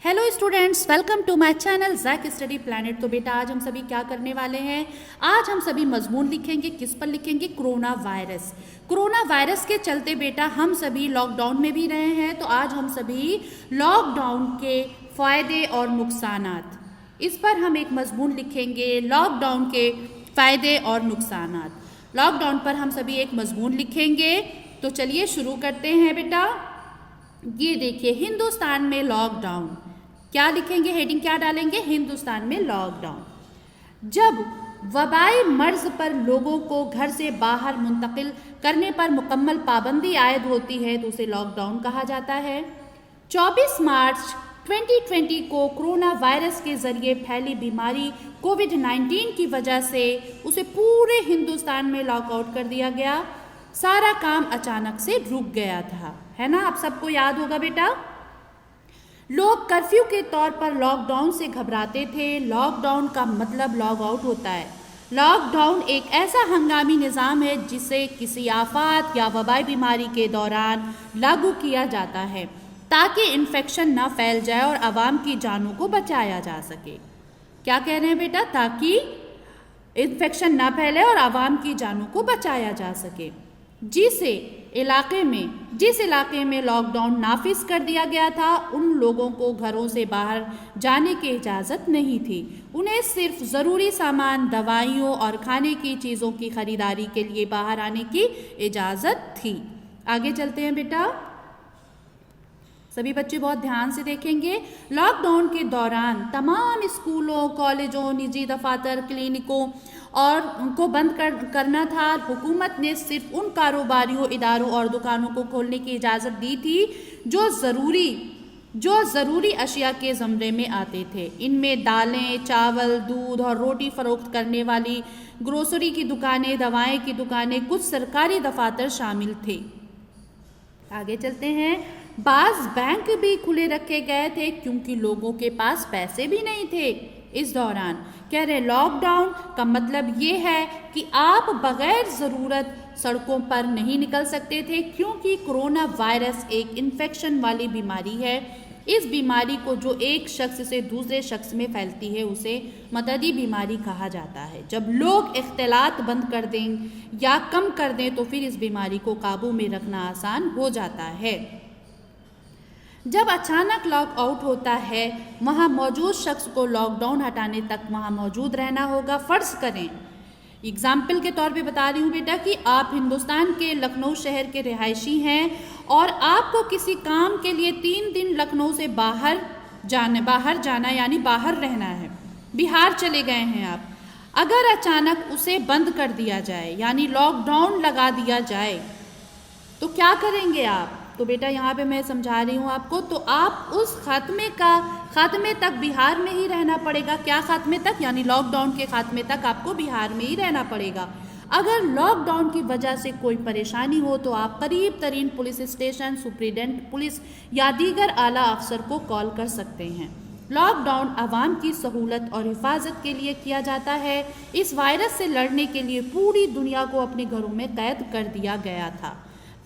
Hello students, welcome to my channel Jack Study Planet. तो बेटा आज हम सभी क्या करने वाले हैं? आज हम सभी मजमून लिखेंगे। किस पर लिखेंगे? Corona virus. कोरोना वायरस के चलते बेटा हम सभी लॉकडाउन में भी रहे हैं, तो आज हम सभी लॉकडाउन के फ़ायदे और नुकसानात, इस पर हम एक मजमून लिखेंगे। लॉकडाउन के फ़ायदे और नुकसानात, लॉकडाउन पर हम सभी एक मजमून लिखेंगे। तो चलिए शुरू करते हैं बेटा। ये देखिए, हिंदुस्तान में लॉकडाउन। क्या लिखेंगे? हेडिंग क्या डालेंगे? हिंदुस्तान में लॉकडाउन। जब वबाई मर्ज पर लोगों को घर से बाहर मुंतकिल करने पर मुकम्मल पाबंदी आयद होती है तो उसे लॉकडाउन कहा जाता है। 24 मार्च 2020 को कोरोना वायरस के जरिए फैली बीमारी कोविड-19 की वजह से उसे पूरे हिंदुस्तान में लॉकआउट कर दिया गया। सारा काम अचानक से रुक गया था, है ना? आप सबको याद होगा बेटा। लोग कर्फ्यू के तौर पर लॉकडाउन से घबराते थे। लॉकडाउन का मतलब लॉग आउट होता है। लॉकडाउन एक ऐसा हंगामी निज़ाम है जिसे किसी आफत या वबाई बीमारी के दौरान लागू किया जाता है ताकि इन्फेक्शन न फैल जाए और आवाम की जानों को बचाया जा सके। क्या कह रहे हैं बेटा? ताकि इन्फेक्शन न फैले और आवाम की जानों को बचाया जा सके। जिस इलाके में लॉकडाउन नाफिज कर दिया गया था, उन लोगों को घरों से बाहर जाने की इजाज़त नहीं थी। उन्हें सिर्फ ज़रूरी सामान, दवाइयों और खाने की चीज़ों की खरीदारी के लिए बाहर आने की इजाज़त थी। आगे चलते हैं बेटा। सभी बच्चे बहुत ध्यान से देखेंगे। लॉकडाउन के दौरान तमाम स्कूलों, कॉलेजों, निजी दफातर, क्लिनिकों और उनको बंद करना था। हुकूमत ने सिर्फ उन कारोबारियों, इदारों और दुकानों को खोलने की इजाज़त दी थी जो ज़रूरी अशिया के ज़मरे में आते थे। इनमें दालें, चावल, दूध और रोटी फ़रोख्त करने वाली ग्रोसरी की दुकानें, दवाएं की दुकानें, कुछ सरकारी दफातर शामिल थे। आगे चलते हैं। बाज़ बैंक भी खुले रखे गए थे क्योंकि लोगों के पास पैसे भी नहीं थे। इस दौरान कह रहे लॉकडाउन का मतलब ये है कि आप बगैर ज़रूरत सड़कों पर नहीं निकल सकते थे, क्योंकि कोरोना वायरस एक इन्फेक्शन वाली बीमारी है। इस बीमारी को जो एक शख्स से दूसरे शख्स में फैलती है उसे मतदी बीमारी कहा जाता है। जब लोग इख्तिलात बंद कर दें या कम कर दें तो फिर इस बीमारी को काबू में रखना आसान हो जाता है। जब अचानक लॉक आउट होता है, वहाँ मौजूद शख्स को लॉकडाउन हटाने तक वहाँ मौजूद रहना होगा। फ़र्ज़ करें, एग्ज़ाम्पल के तौर पे बता रही हूँ बेटा, कि आप हिंदुस्तान के लखनऊ शहर के रिहायशी हैं और आपको किसी काम के लिए 3 दिन लखनऊ से बाहर जाना यानी बाहर रहना है। बिहार चले गए हैं आप। अगर अचानक उसे बंद कर दिया जाए यानी लॉकडाउन लगा दिया जाए तो क्या करेंगे आप? तो बेटा यहाँ पे मैं समझा रही हूँ आपको। तो आप उस खात्मे तक बिहार में ही रहना पड़ेगा। क्या खात्मे तक? यानी लॉकडाउन के खात्मे तक आपको बिहार में ही रहना पड़ेगा। अगर लॉकडाउन की वजह से कोई परेशानी हो तो आप करीब तरीन पुलिस स्टेशन, सुप्रीडेंट पुलिस या दीगर आला अफसर को कॉल कर सकते हैं। लॉकडाउन आवाम की सहूलत और हिफाजत के लिए किया जाता है। इस वायरस से लड़ने के लिए पूरी दुनिया को अपने घरों में कैद कर दिया गया था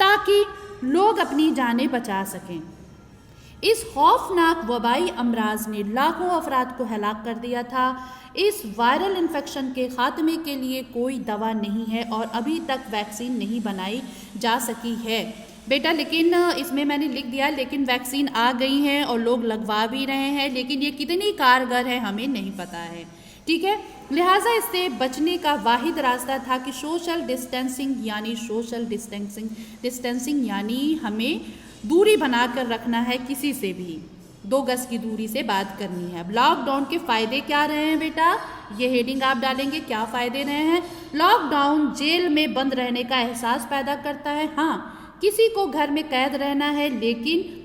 ताकि लोग अपनी जानें बचा सकें। इस खौफनाक वबाई अमराज ने लाखों अफराद को हलाक कर दिया था। इस वायरल इन्फेक्शन के ख़ात्मे के लिए कोई दवा नहीं है और अभी तक वैक्सीन नहीं बनाई जा सकी है बेटा। लेकिन इसमें मैंने लिख दिया, लेकिन वैक्सीन आ गई है और लोग लगवा भी रहे हैं, लेकिन ये कितनी कारगर है हमें नहीं पता है। ठीक है, लिहाजा इससे बचने का वाहिद रास्ता था कि सोशल डिस्टेंसिंग यानी हमें दूरी बनाकर रखना है, किसी से भी 2 गज की दूरी से बात करनी है। अब लॉकडाउन के फ़ायदे क्या रहे हैं बेटा? ये हेडिंग आप डालेंगे, क्या फ़ायदे रहे हैं। लॉकडाउन जेल में बंद रहने का एहसास पैदा करता है। हाँ, किसी को घर में कैद रहना है, लेकिन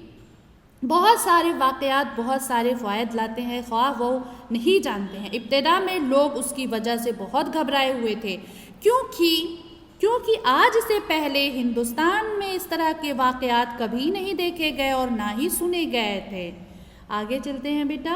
बहुत सारे वाक़यात बहुत सारे फ़ायदे लाते हैं, ख्वाह वो नहीं जानते हैं। इब्तिदा में लोग उसकी वजह से बहुत घबराए हुए थे क्योंकि आज से पहले हिंदुस्तान में इस तरह के वाक़यात कभी नहीं देखे गए और ना ही सुने गए थे। आगे चलते हैं बेटा।